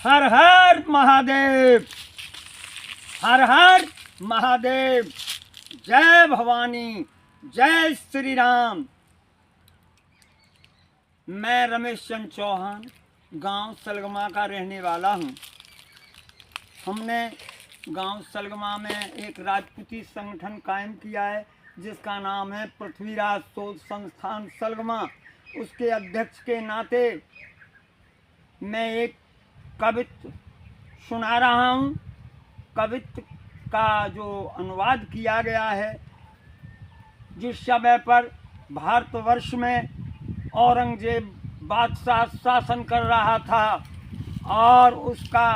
हर हर महादेव, हर हर महादेव। जय भवानी, जय श्री राम। मैं रमेश चंद्र चौहान गांव सलगमा का रहने वाला हूं। हमने गांव सलगमा में एक राजपूती संगठन कायम किया है जिसका नाम है पृथ्वीराज शोध संस्थान सलगमा। उसके अध्यक्ष के नाते मैं एक कवित्व सुना रहा हूँ। कवित्व का जो अनुवाद किया गया है, जिस समय पर भारतवर्ष में औरंगजेब बादशाह शासन कर रहा था और उसका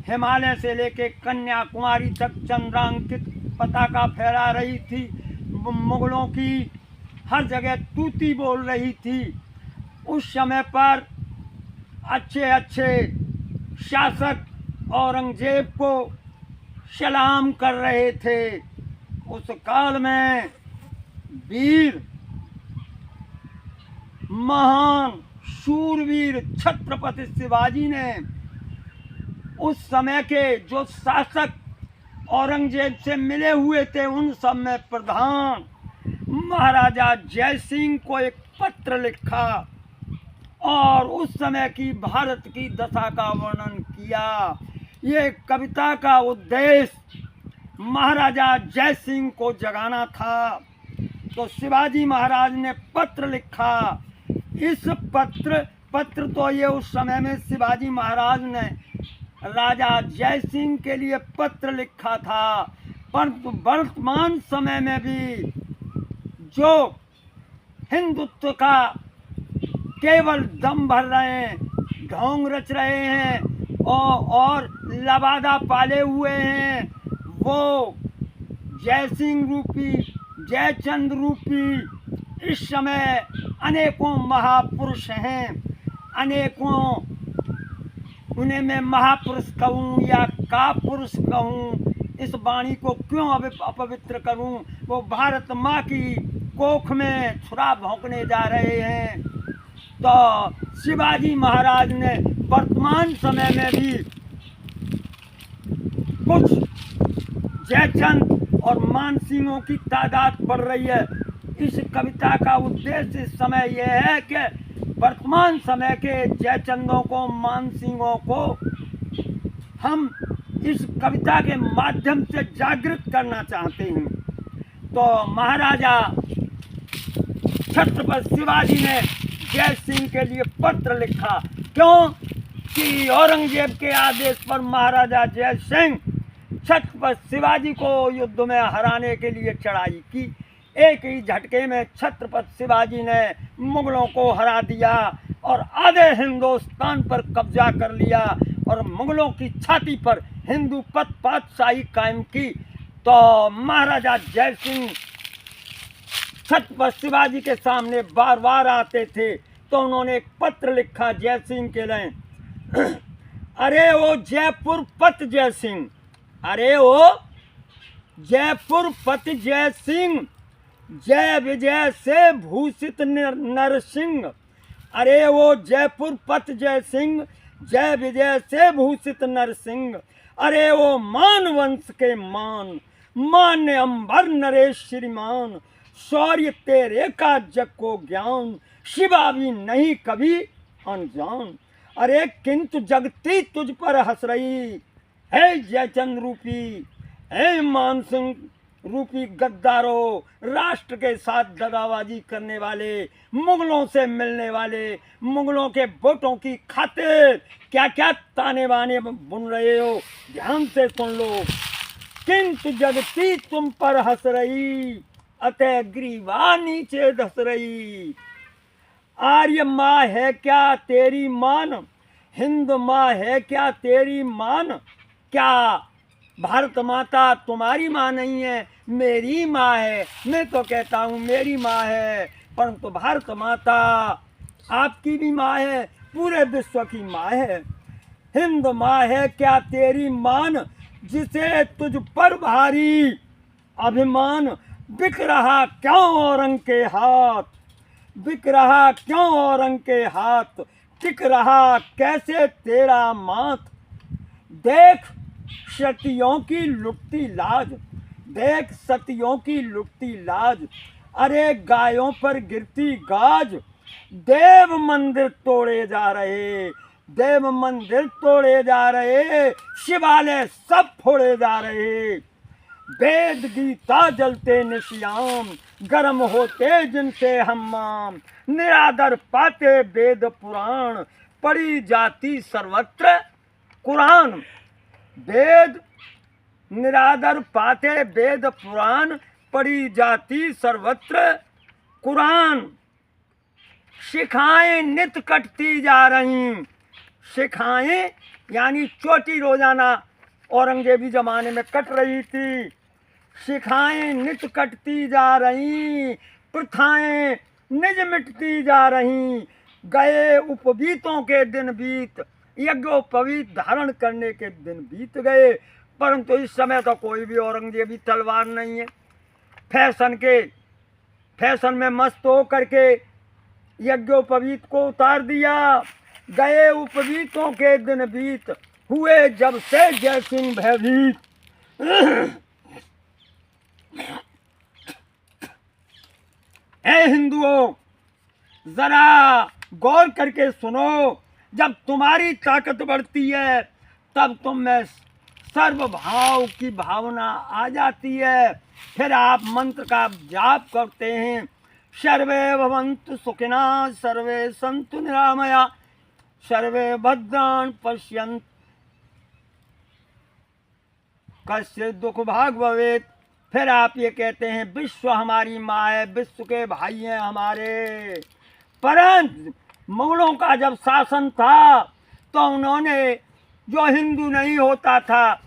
हिमालय से लेके कन्याकुमारी तक चंद्रांकित पताका फहरा रही थी, मुगलों की हर जगह तूती बोल रही थी। उस समय पर अच्छे अच्छे शासक औरंगजेब को सलाम कर रहे थे। उस काल में वीर महान शूरवीर छत्रपति शिवाजी ने उस समय के जो शासक औरंगजेब से मिले हुए थे उन सब में प्रधान महाराजा जय सिंह को एक पत्र लिखा और उस समय की भारत की दशा का वर्णन किया। ये कविता का उद्देश्य महाराजा जय सिंह को जगाना था। तो शिवाजी महाराज ने पत्र लिखा। इस पत्र तो ये उस समय में शिवाजी महाराज ने राजा जय सिंह के लिए पत्र लिखा था, परंतु वर्तमान समय में भी जो हिंदुत्व का केवल दम भर रहे हैं, ढोंग रच रहे हैं और लबादा पाले हुए हैं, वो जय सिंह रूपी, जयचंद रूपी इस समय अनेकों महापुरुष हैं। अनेकों, उन्हें मैं महापुरुष कहूँ या कापुरुष कहूँ, इस वाणी को क्यों अपवित्र करूँ। वो भारत माँ की कोख में छुरा भौंकने जा रहे हैं। तो शिवाजी महाराज ने वर्तमान समय में भी कुछ जयचंद और मानसिंहों की तादाद बढ़ रही है। इस कविता का उद्देश्य इस समय यह है कि वर्तमान समय के जयचंदों को, मानसिंहों को हम इस कविता के माध्यम से जागृत करना चाहते हैं। तो महाराजा छत्रपति शिवाजी ने जय सिंह के लिए पत्र लिखा। क्यों कि औरंगजेब के आदेश पर महाराजा जय सिंह छत्रपति शिवाजी को युद्ध में हराने के लिए चढ़ाई की। एक ही झटके में छत्रपति शिवाजी ने मुगलों को हरा दिया और आधे हिंदुस्तान पर कब्जा कर लिया और मुगलों की छाती पर हिंदू पातशाही कायम की। तो महाराजा जय सिंह छत्रपति शिवाजी के सामने बार बार आते थे, तो उन्होंने एक पत्र लिखा जय सिंह के लिए। अरे वो जयपुर पत जय सिंह, अरे वो जयपुर पत जय सिंह, जय विजय से भूषित नरसिंह। अरे वो जयपुर पत जय सिंह, जय विजय से भूषित नरसिंह। अरे वो मान वंश के मान, मान्य अंबर नरेश श्रीमान। शौर्य तेरे का जग को ज्ञान, शिवा भी नहीं कभी अनजान। अरे किंतु जगती तुझ पर हंस रही, है जयचंद रूपी, है मानसिंह रूपी गद्दारों, राष्ट्र के साथ दगाबाजी करने वाले, मुगलों से मिलने वाले, मुगलों के वोटों की खातिर क्या क्या ताने बाने बुन रहे हो, ध्यान से सुन लो। किंतु जगती तुम पर हंस रही, अतः ग्रीवा नीचे धस रही। आर्य माँ है क्या तेरी मान, हिंद माँ है क्या तेरी मान। क्या भारत माता तुम्हारी माँ नहीं है, मेरी माँ है। मैं तो कहता हूँ मेरी माँ है, परंतु भारत माता आपकी भी माँ है, पूरे विश्व की माँ है। हिंद माँ है क्या तेरी मान, जिसे तुझ पर भारी अभिमान। बिक रहा क्यों औरंग के हाथ, बिक रहा क्यों औरंग के हाथ। टिक रहा कैसे तेरा माथ। देख सतियों की लुटती लाज, देख सतियों की लुटती लाज, अरे गायों पर गिरती गाज। देव मंदिर तोड़े जा रहे, देव मंदिर तोड़े जा रहे, शिवालय सब फोड़े जा रहे। वेद गीता जलते निशियाम, गर्म होते जिनसे हम्माम। निरादर पाते वेद पुराण, पढ़ी जाती सर्वत्र कुरान। वेद निरादर पाते वेद पुराण, पढ़ी जाती सर्वत्र कुरान। शिखाएं नित कटती जा रही, शिखाएं यानी चोटी रोजाना औरंगजेबी जमाने में कट रही थी। शिखाएं नित कटती जा रही, प्रथाएं निज मिटती जा रही। गए उपवीतों के दिन बीत, यज्ञोपवीत धारण करने के दिन बीत गए, परंतु इस समय तो कोई भी औरंगजेबी तलवार नहीं है। फैशन में मस्त हो करके यज्ञोपवीत को उतार दिया। गए उपवीतों के दिन बीत, हुए जब से जयसिंह भयभीत। ए हिंदुओं, जरा गौर करके सुनो। जब तुम्हारी ताकत बढ़ती है तब तुम में सर्वभाव की भावना आ जाती है। फिर आप मंत्र का जाप करते हैं, सर्वे भवन्तु सुखिनः सर्वे सन्तु निरामया सर्वे भद्राणि पश्यन्तु कश्चित् दुख भाग् भवेत्। फिर आप ये कहते हैं, विश्व हमारी माँ है, विश्व के भाई हैं हमारे। परंतु मुगलों का जब शासन था तो उन्होंने जो हिंदू नहीं होता था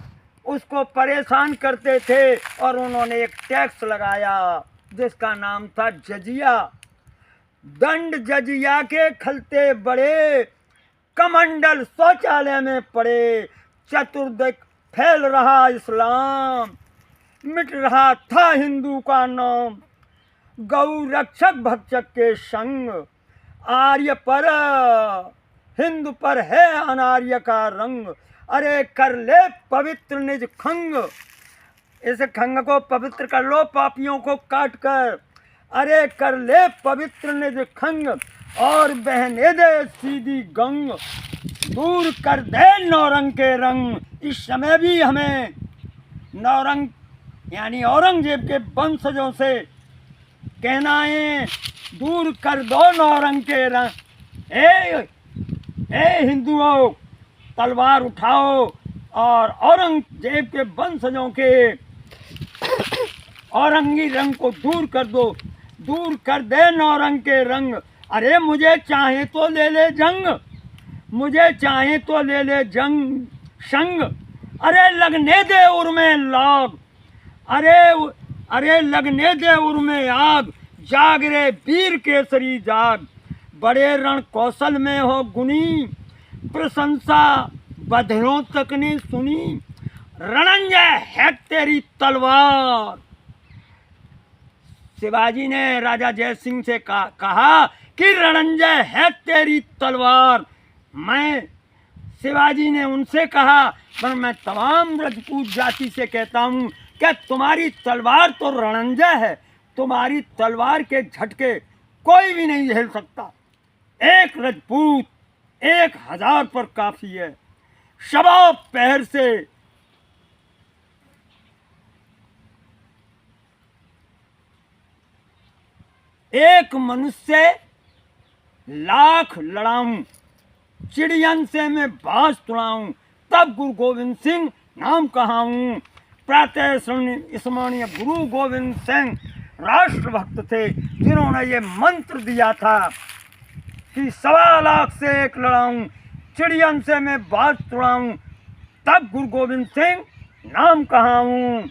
उसको परेशान करते थे, और उन्होंने एक टैक्स लगाया जिसका नाम था जजिया। दंड जजिया के खलते बड़े, कमंडल शौचालय में पड़े। चतुर्दिक फैल रहा इस्लाम, मिट रहा था हिंदू का नाम। गौ रक्षक भक्षक के संग, आर्य पर हिंदू पर है अनार्य का रंग। अरे कर ले पवित्र निज खंग, इस खंग को पवित्र कर लो पापियों को काट कर। अरे कर ले पवित्र निज खंग, और बहने दे सीधी गंग। दूर कर दे नौरंग के रंग। इस समय भी हमें नौरंग यानी औरंगजेब के वंशजों से कहना है, दूर कर दो नौरंग के रंग। ए हिंदुओं, तलवार उठाओ और औरंगजेब के वंशजों के औरंगी रंग को दूर कर दो। दूर कर दे नौरंग के रंग। अरे मुझे चाहे तो ले ले जंग, मुझे चाहे तो ले ले जंग संग। अरे लगने दे उर में लाग, अरे लगने दे उर में आग। जाग रे वीर केसरी जाग, बड़े रण कौशल में हो गुनी। प्रशंसा बधिरों तक ने सुनी, रणंजय है तेरी तलवार। शिवाजी ने राजा जय सिंह से कहा कि रणंजय है तेरी तलवार। शिवाजी ने उनसे कहा, पर मैं तमाम राजपूत जाति से कहता हूँ कि तुम्हारी तलवार तो रणंजय है, तुम्हारी तलवार के झटके कोई भी नहीं झेल सकता। एक राजपूत 1000 पर काफी है। शबाब पहर से एक मनुष्य लाख लड़ाऊं, चिड़ियन से मैं बाज तुड़ाऊं, तब गुरु गोविंद सिंह नाम कहाऊं। प्रातः स्मरणीय गुरु गोविंद सिंह राष्ट्रभक्त थे, जिन्होंने ये मंत्र दिया था कि 1.25 लाख से एक लड़ाऊं, चिड़ियन से मैं बाज तुड़ाऊं, तब गुरु गोविंद सिंह नाम कहाऊं।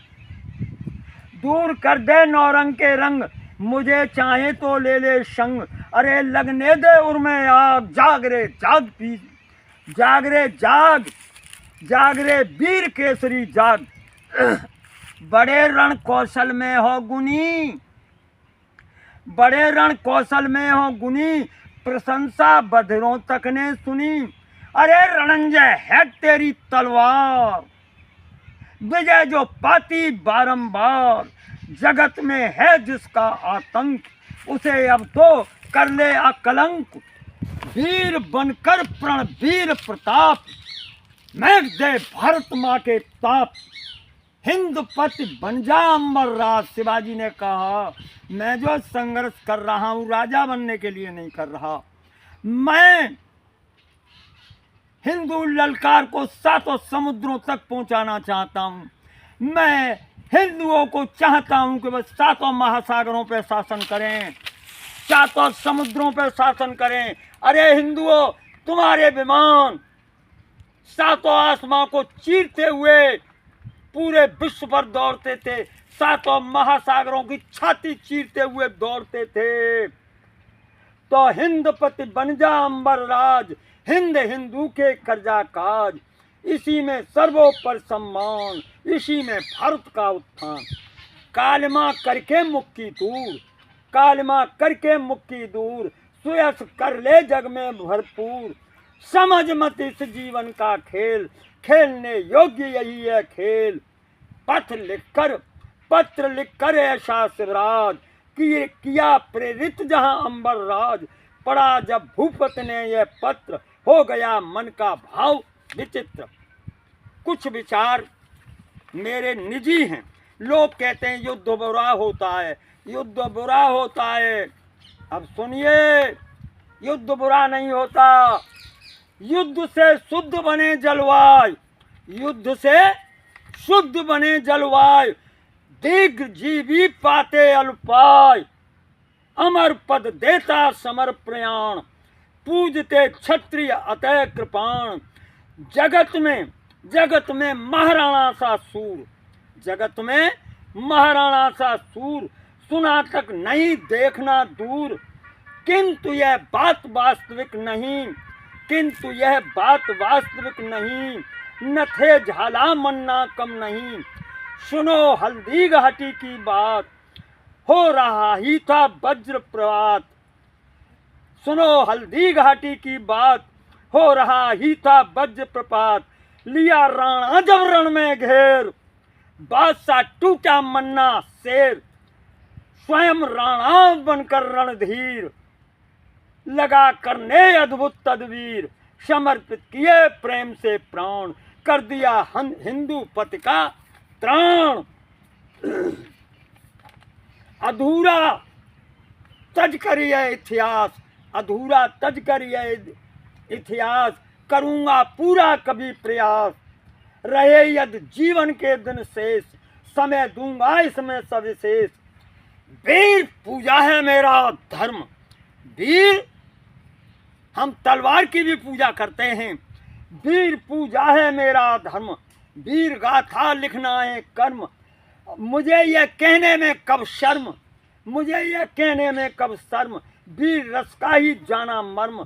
दूर कर दे नौरंग के रंग, मुझे चाहे तो ले ले संग। अरे लगने दे उर में आग, जाग रे जाग पी, जाग रे जाग, जाग रे वीर केसरी जाग। बड़े रण कौशल में हो गुनी, बड़े रण कौशल में हो गुनी। प्रशंसा बधिरों तक ने सुनी। अरे रणंजय है तेरी तलवार, विजय जो पाती बारंबार, जगत में है जिसका आतंक, उसे अब तो कर ले अकलंक। वीर बनकर प्रण वीर प्रताप, मैं दे भारत माँ के ताप। हिंद पति बन जा अमर राज। शिवाजी ने कहा, मैं जो संघर्ष कर रहा हूँ राजा बनने के लिए नहीं कर रहा, मैं हिंदू ललकार को सातों समुद्रों तक पहुंचाना चाहता हूँ। मैं हिंदुओं को चाहता हूँ कि वह सातों महासागरों पर शासन करें, सातों समुद्रों पर शासन करें। अरे हिंदुओं, तुम्हारे विमान सातों आसमां को चीरते हुए पूरे विश्व पर दौड़ते थे, सातों महासागरों की छाती चीरते हुए दौड़ते थे। तो हिंद पति बन जा अंबर राज, हिंद हिंदू के करजा काज। इसी में सर्वोपर सम्मान, इसी में भारत का उत्थान। कालिमा करके मुक्ति दूर, कालिमा करके मुक्ति दूर, सुयश कर ले जग में भरपूर। समझ मत इस जीवन का खेल, खेलने योग्य यही है खेल। पत्र लिखकर ऐसा शिवराज, किया प्रेरित जहां अंबर राज। पढ़ा जब भूपति ने यह पत्र, हो गया मन का भाव विचित्र। कुछ विचार मेरे निजी हैं। लोग कहते हैं युद्ध बुरा होता है, युद्ध बुरा होता है। अब सुनिए, युद्ध बुरा नहीं होता। युद्ध से शुद्ध बने जलवायु, युद्ध से शुद्ध बने जलवायु। दीर्घ जीवी पाते अल्पाय, अमर पद देता समर प्रयाण। पूजते क्षत्रिय अतः कृपाण, जगत में महाराणा सा सूर, जगत में महाराणा सा सूर। सुना तक नहीं देखना दूर, किंतु यह बात वास्तविक नहीं, किंतु यह बात वास्तविक नहीं। न थे झाला मन्ना कम नहीं, सुनो हल्दी घाटी की बात, हो रहा ही था वज्र प्रवात। सुनो हल्दी घाटी की बात, हो रहा ही था वज्र प्रपात। लिया राणा जब रण में घेर, बादशाह टूटा मन्ना शेर। स्वयं राणा बनकर रणधीर, लगा करने अद्भुत तदवीर। समर्पित किए प्रेम से प्राण, कर दिया हिंदू पति का त्राण। अधूरा तज करिए इतिहास, अधूरा तज करिए इतिहास। करूँगा पूरा कभी प्रयास, रहे यदि जीवन के दिन शेष। समय दूंगा इसमें सविशेष। वीर पूजा है मेरा धर्म, वीर हम तलवार की भी पूजा करते हैं। वीर पूजा है मेरा धर्म, वीर गाथा लिखना है कर्म। मुझे यह कहने में कब शर्म, मुझे यह कहने में कब शर्म। वीर रस का ही जाना मर्म,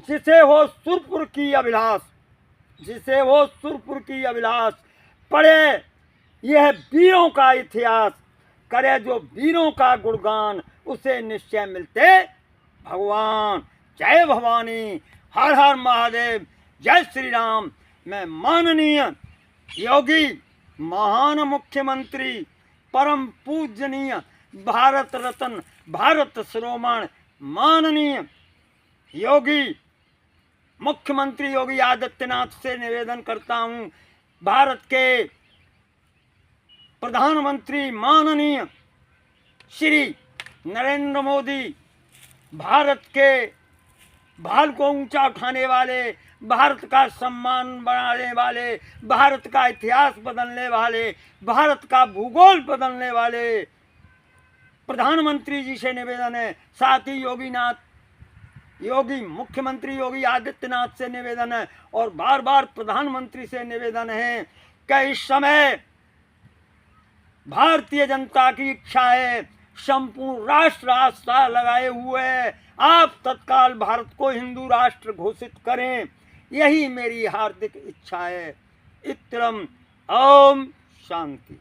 जिसे हो सुरपुर की अभिलाष, जिसे हो सुरपुर की अभिलाष। पढ़े यह वीरों का इतिहास, करे जो वीरों का गुणगान, उसे निश्चय मिलते भगवान। जय भवानी, हर हर महादेव, जय श्री राम। मैं माननीय योगी, महान मुख्यमंत्री, परम पूजनीय भारत रत्न, भारत शिरोमणि माननीय योगी मुख्यमंत्री योगी आदित्यनाथ से निवेदन करता हूँ, भारत के प्रधानमंत्री माननीय श्री नरेंद्र मोदी, भारत के भाल को ऊंचा उठाने वाले, भारत का सम्मान बढ़ाने वाले, भारत का इतिहास बदलने वाले, भारत का भूगोल बदलने वाले प्रधानमंत्री जी से निवेदन है। साथ ही योगी मुख्यमंत्री योगी आदित्यनाथ से निवेदन है और बार बार प्रधानमंत्री से निवेदन है कि इस समय भारतीय जनता की इच्छा है, संपूर्ण राष्ट्र आस्था लगाए हुए है, आप तत्काल भारत को हिंदू राष्ट्र घोषित करें, यही मेरी हार्दिक इच्छा है। इत्तरम ओम शांति।